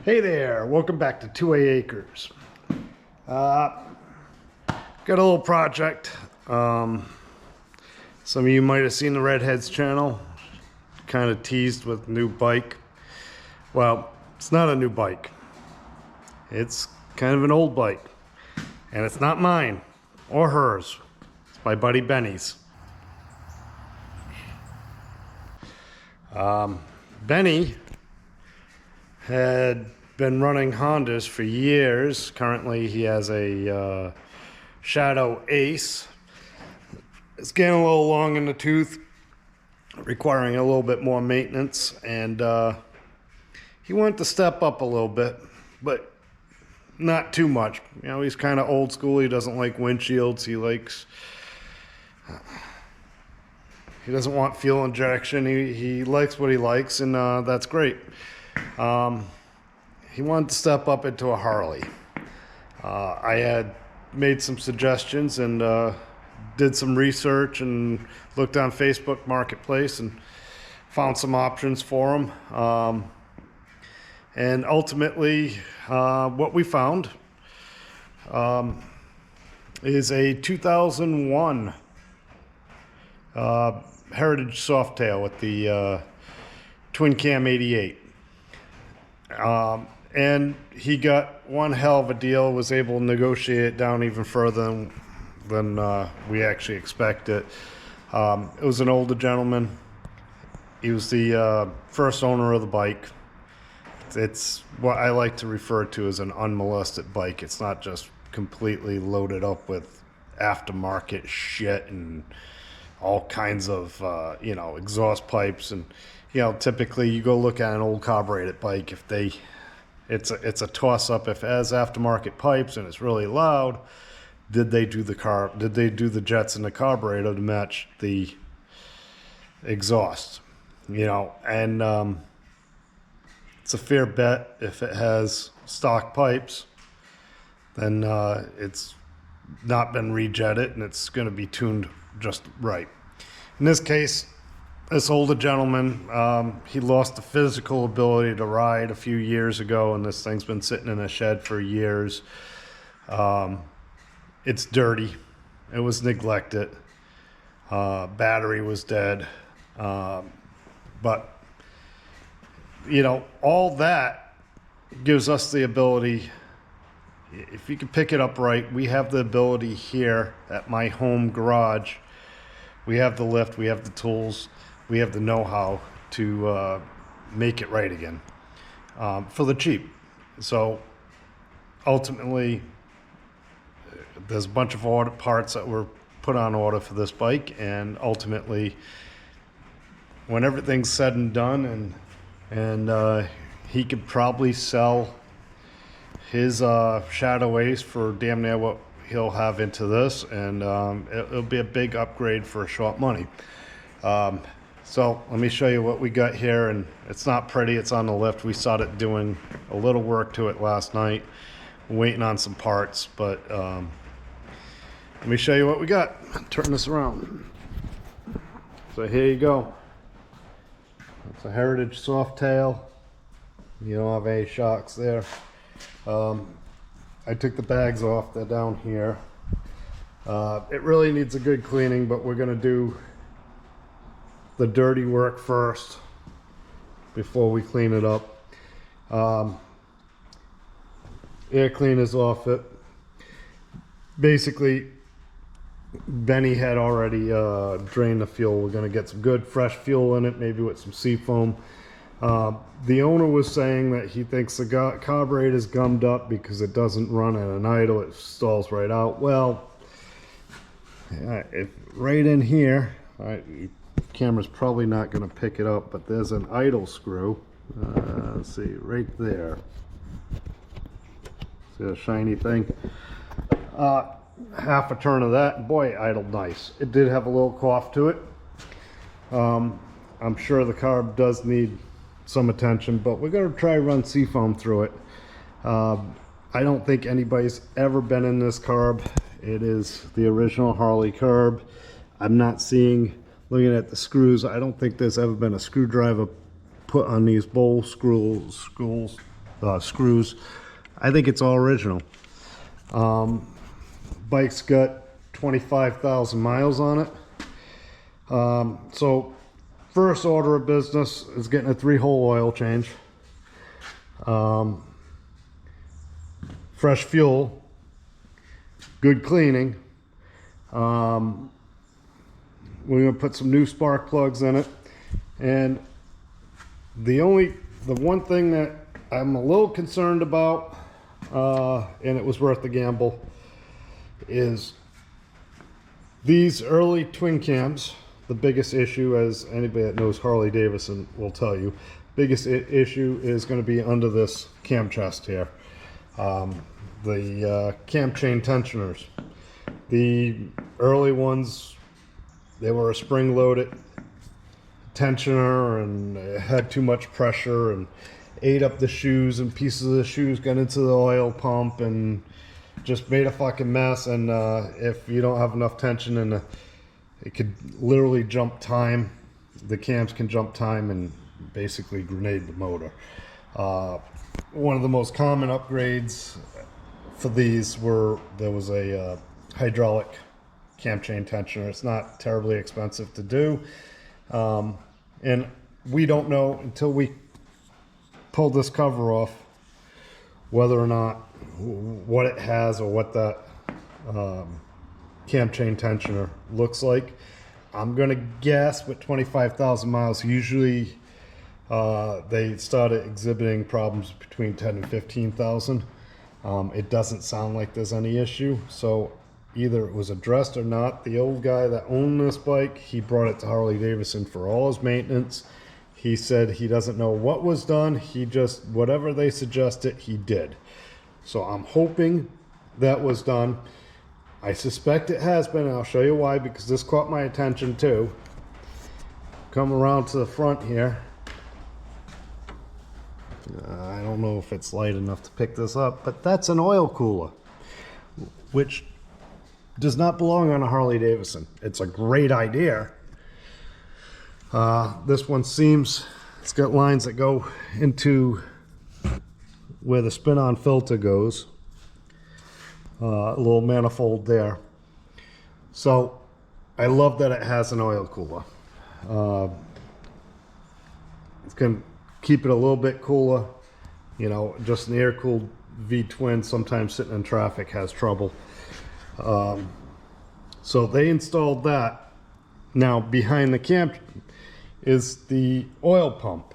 Hey there, welcome back to 2A Acres. Got a little project. Some of you might have seen the Redheads channel. Kind of teased with new bike. Well, it's not a new bike. It's kind of an old bike. And it's not mine or hers. It's my buddy Benny's. Benny had been running Hondas for years. Currently he has a Shadow Ace. It's getting a little long in the tooth, requiring a little bit more maintenance, and he wanted to step up a little bit, but not too much. You know, he's kind of old school. He doesn't like windshields. He doesn't want fuel injection. He likes what he likes, and that's great. He wanted to step up into a Harley. I had made some suggestions and did some research and looked on Facebook Marketplace and found some options for him. And ultimately, what we found is a 2001 Heritage Softail with the twin cam 88. And he got one hell of a deal, was able to negotiate it down even further than we actually expected. It was an older gentleman. He was the first owner of the bike. It's what I like to refer to as an unmolested bike. It's not just completely loaded up with aftermarket shit and all kinds of, exhaust pipes. And, typically you go look at an old carbureted bike. It's a toss up. If it has aftermarket pipes and it's really loud, did they do the jets in the carburetor to match the exhaust? And it's a fair bet if it has stock pipes, then it's not been rejetted and it's going to be tuned just right. In this case, this older gentleman, he lost the physical ability to ride a few years ago, and this thing's been sitting in a shed for years. It's dirty. It was neglected. Battery was dead. But all that gives us the ability, if you can pick it up right, we have the ability here at my home garage. We have the lift, we have the tools, we have the know-how to make it right again for the cheap. So ultimately, there's a bunch of order parts that were put on order for this bike, and ultimately, when everything's said and done, and he could probably sell his Shadow Ace for damn near what he'll have into this, and it'll be a big upgrade for a short money. So let me show you what we got here, and it's not pretty. It's on the lift. We started doing a little work to it last night. We're waiting on some parts, but let me show you what we got. Turn this around. So here you go. It's a Heritage Softail. You don't have any shocks there. I took the bags off. They're down here. It really needs a good cleaning, but we're going to do the dirty work first before we clean it up. Air cleaners off it. Basically, Benny had already drained the fuel. We're going to get some good fresh fuel in it, maybe with some Seafoam. The owner was saying that he thinks the carburetor is gummed up because it doesn't run at an idle. It stalls right out. Well, if right in here, the camera's probably not going to pick it up, but there's an idle screw. Let's see, right there. See a shiny thing? Half a turn of that, and boy, it idled nice. It did have a little cough to it. I'm sure the carb does need some attention, but we're going to try run Seafoam through it. I don't think anybody's ever been in this carb. It is the original Harley carb. I'm not seeing, looking at the screws, I don't think there's ever been a screwdriver put on these bowl screws screws. I think it's all original. Bike's got 25,000 miles on it. So first order of business is getting a 3-hole oil change. Fresh fuel, good cleaning. We're gonna put some new spark plugs in it, and the one thing that I'm a little concerned about, and it was worth the gamble, is these early twin cams. The biggest issue, as anybody that knows Harley-Davidson will tell you, biggest issue is going to be under this cam chest here. The cam chain tensioners. The early ones, they were a spring-loaded tensioner, and it had too much pressure and ate up the shoes, and pieces of the shoes got into the oil pump and just made a fucking mess. And if you don't have enough tension, and it could literally jump time, the cams can jump time and basically grenade the motor. One of the most common upgrades for these there was a hydraulic cam chain tensioner. It's not terribly expensive to do, and we don't know until we pull this cover off whether or not what it has or what that cam chain tensioner looks like. I'm gonna guess with 25,000 miles, usually they started exhibiting problems between 10 and 15,000. It doesn't sound like there's any issue, so either it was addressed or not. The old guy that owned this bike, he brought it to Harley-Davidson for all his maintenance. He said he doesn't know what was done. He just, whatever they suggested, he did. So I'm hoping that was done. I suspect it has been, and I'll show you why, because this caught my attention too. Come around to the front here. I don't know if it's light enough to pick this up, but that's an oil cooler, which does not belong on a Harley-Davidson. It's a great idea. This one seems, it's got lines that go into where the spin-on filter goes. A little manifold there. So I love that it has an oil cooler. It's going to keep it a little bit cooler. You know, just an air-cooled V-twin, sometimes sitting in traffic, has trouble. So they installed that. Now behind the cam is the oil pump.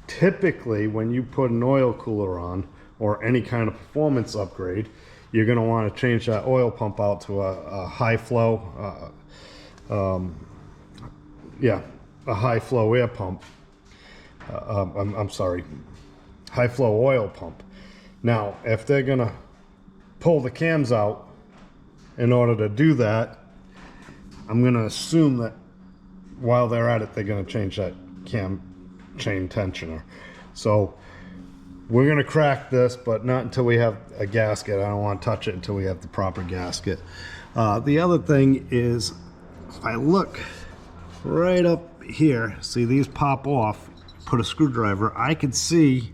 Typically when you put an oil cooler on or any kind of performance upgrade, you're going to want to change that oil pump out to a high flow, a high flow air pump. I'm sorry, high flow oil pump. Now, if they're going to pull the cams out in order to do that, I'm going to assume that while they're at it, they're going to change that cam chain tensioner. So we're going to crack this, but not until we have a gasket. I don't want to touch it until we have the proper gasket. The other thing is, if I look right up here, see these pop off, put a screwdriver, I can see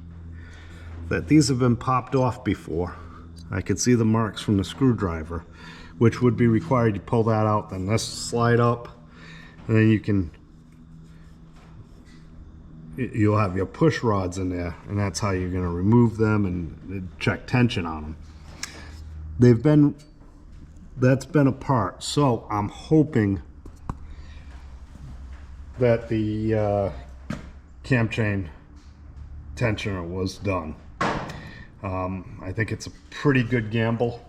that these have been popped off before. I can see the marks from the screwdriver, which would be required to pull that out. Then this slide up, and then you'll have your push rods in there, and that's how you're going to remove them and check tension on them. That's been apart, so I'm hoping that the cam chain tensioner was done. I think it's a pretty good gamble.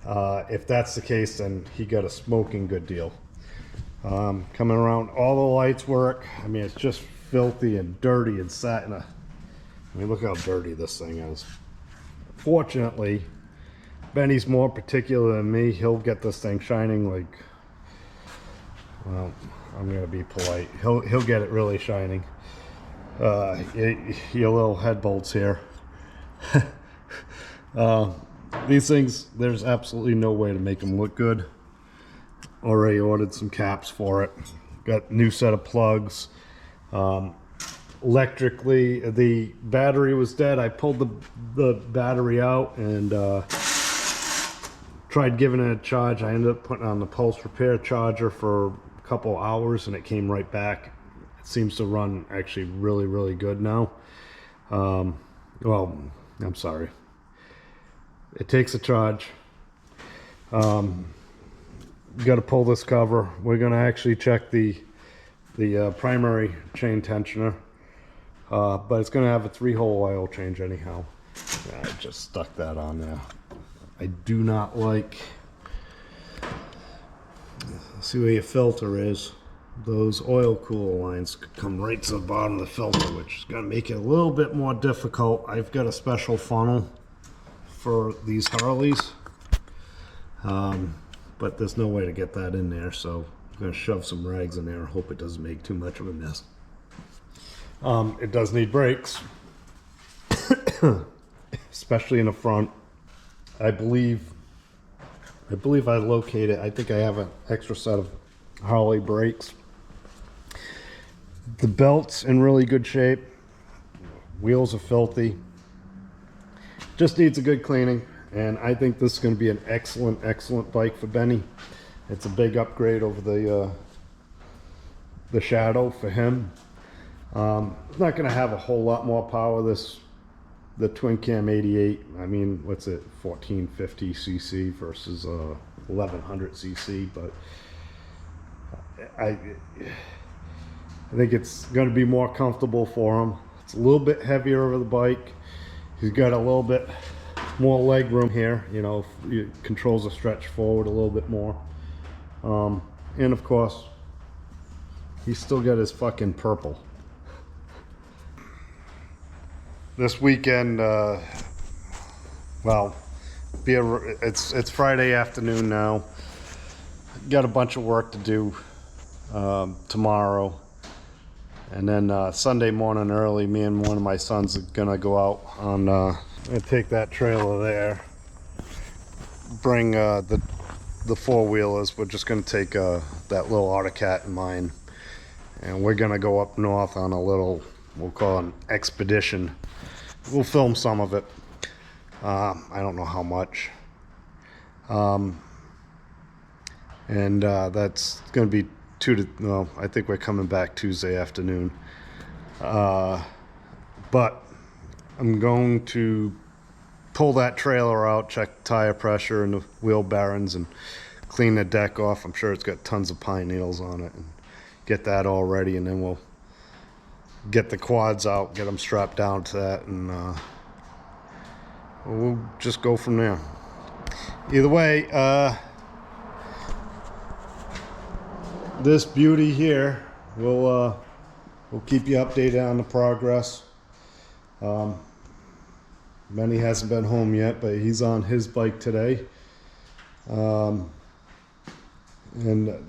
If that's the case, then he got a smoking good deal. Coming around, all the lights work. I mean, it's just filthy and dirty and sat in a, I mean, look how dirty this thing is. Fortunately, Benny's more particular than me. He'll get this thing shining like, well, I'm gonna be polite. He'll get it really shining. Your little head bolts here. These things, there's absolutely no way to make them look good. Already ordered some caps for it. Got new set of plugs. electrically. The battery was dead. I pulled the battery out and tried giving it a charge. I ended up putting on the pulse repair charger for a couple hours and it came right back. It seems to run actually really, really good now. Well, I'm sorry. It takes a charge. You got to pull this cover. We're going to actually check the primary chain tensioner, but it's going to have a 3-hole oil change anyhow. I just stuck that on there. I do not like, see where your filter is. Those oil cooler lines come right to the bottom of the filter, which is going to make it a little bit more difficult. I've got a special funnel for these Harleys, but there's no way to get that in there, so I'm going to shove some rags in there and hope it doesn't make too much of a mess. It does need brakes, especially in the front. I believe I located, I think I have an extra set of Harley brakes. The belt's in really good shape. Wheels are filthy. Just needs a good cleaning, and I think this is going to be an excellent bike for Benny. It's a big upgrade over the Shadow for him. It's not going to have a whole lot more power. The twin cam 88. I mean, what's it? 1450 cc versus 1100 cc, but I think it's going to be more comfortable for him. It's a little bit heavier over the bike. He's got a little bit more leg room here, you know, controls the stretch forward a little bit more. And of course, he's still got his fucking purple. This weekend, well, it's Friday afternoon now. Got a bunch of work to do tomorrow. And then Sunday morning early, me and one of my sons are gonna go out on, and take that trailer there. Bring the four-wheelers. We're just gonna take that little Autocat in mine. And we're gonna go up north on a little, we'll call it an expedition. We'll film some of it. I don't know how much. And that's gonna be I think we're coming back Tuesday afternoon. But I'm going to pull that trailer out, check tire pressure and the wheel bearings, and clean the deck off. I'm sure it's got tons of pine needles on it, and get that all ready, and then we'll get the quads out, get them strapped down to that, and we'll just go from there. Either way, this beauty here we'll keep you updated on the progress. Benny hasn't been home yet, but he's on his bike today. And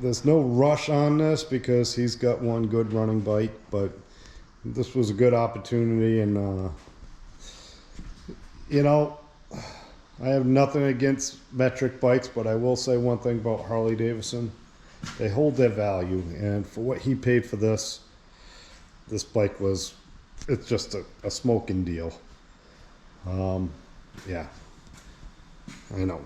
there's no rush on this because he's got one good running bike, but this was a good opportunity. And you know, I have nothing against metric bikes, but I will say one thing about Harley-Davidson. They hold their value, and for what he paid for this bike it's just a smoking deal. Yeah, I know.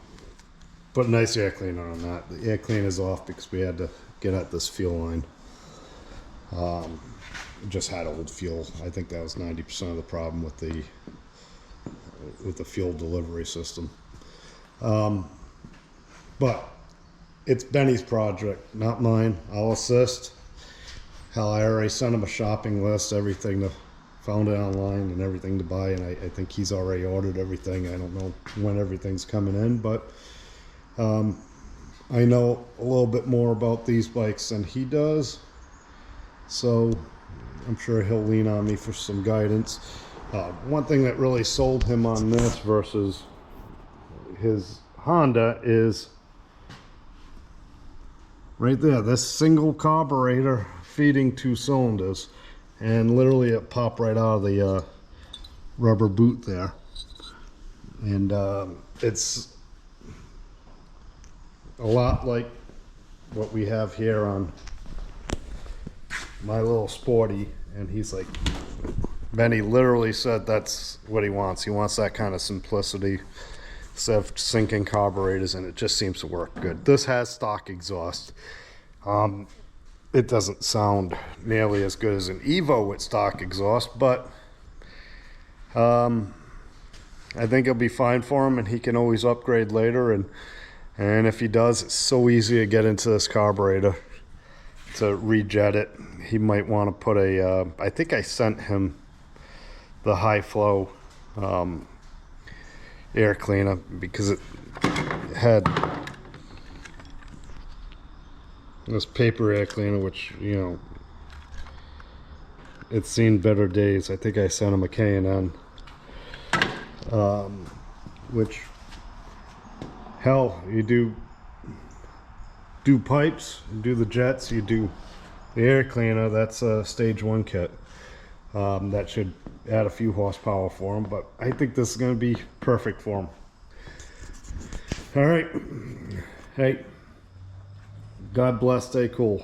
Put a nice air cleaner on that. The air cleaner's off because we had to get at this fuel line. Just had old fuel. I think that was 90% of the problem with the fuel delivery system. But it's Benny's project, not mine. I'll assist. Hell, I already sent him a shopping list, everything found it online and everything to buy, and I think he's already ordered everything. I don't know when everything's coming in, but I know a little bit more about these bikes than he does, so I'm sure he'll lean on me for some guidance. One thing that really sold him on this versus his Honda is right there, this single carburetor feeding 2 cylinders, and literally it popped right out of the rubber boot there. And it's a lot like what we have here on my little Sporty, and he's like, Benny literally said that's what he wants. He wants that kind of simplicity instead of sinking carburetors, and it just seems to work good. This has stock exhaust. It doesn't sound nearly as good as an Evo with stock exhaust, but I think it'll be fine for him, and he can always upgrade later. And if he does, it's so easy to get into this carburetor to rejet it. He might want to put a, I think I sent him the high flow air cleaner because it had this paper air cleaner, which, you know, it's seen better days. I think I sent him a K&N, which, hell, you do pipes, you do the jets, you do the air cleaner. That's a stage 1 kit. That should add a few horsepower for him, but I think this is going to be perfect for him. All right. Hey, God bless, stay cool.